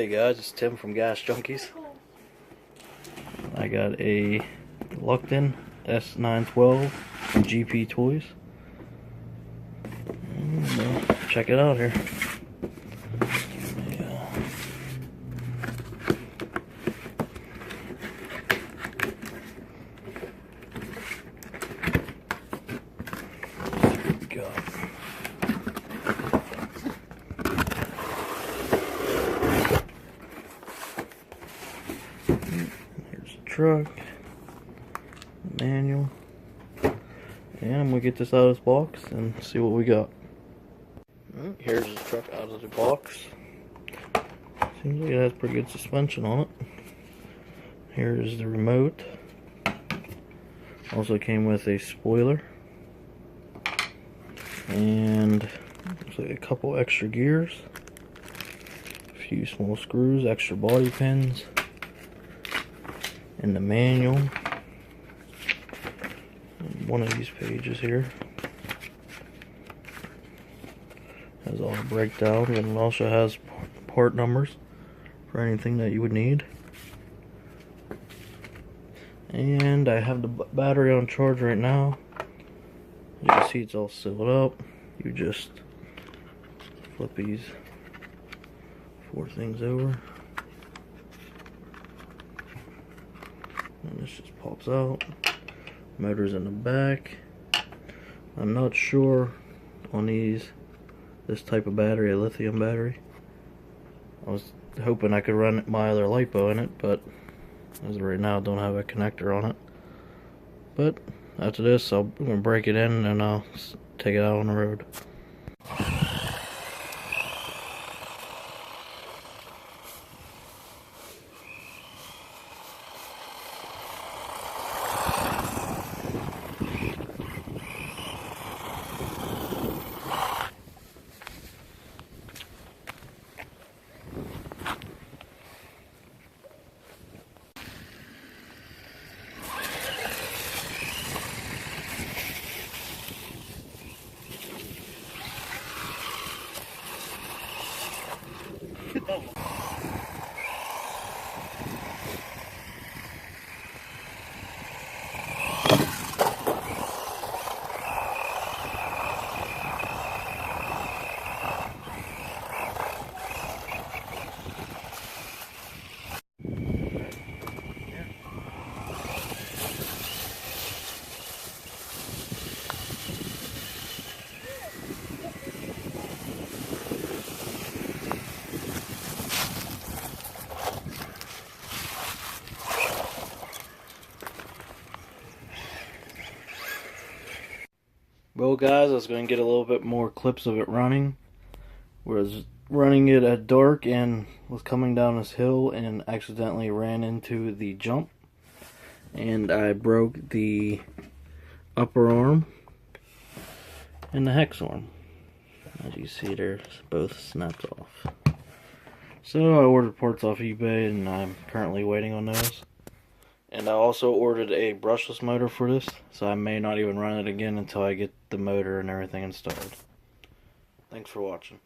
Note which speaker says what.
Speaker 1: Hey guys, it's Tim from Gas Junkies. I got a Luctan S912 from GP Toys. Check it out here. Here's the truck, the manual, and I'm gonna get this out of this box and see what we got. Here's the truck out of the box. Seems like it has pretty good suspension on it. Here's the remote. Also came with a spoiler and looks like a couple extra gears, a few small screws, extra body pins, and the manual. And one of these pages here has all the breakdown, and it also has part numbers for anything that you would need. And I have the battery on charge right now. As you can see, it's all sealed up. You just flip these 4 things over, and this just pops out. Motor's in the back. I'm not sure on this type of battery, a lithium battery. I was hoping I could run my other LiPo in it, but as of right now, I don't have a connector on it. But after this, I'm going to break it in and I'll take it out on the road. Well guys, I was going to get a little bit more clips of it running. Was running it at dark and was coming down this hill and accidentally ran into the jump. And I broke the upper arm and the hex arm. As you see, they're both snapped off. So I ordered parts off eBay and I'm currently waiting on those. And I also ordered a brushless motor for this, so I may not even run it again until I get the motor and everything installed. Thanks for watching.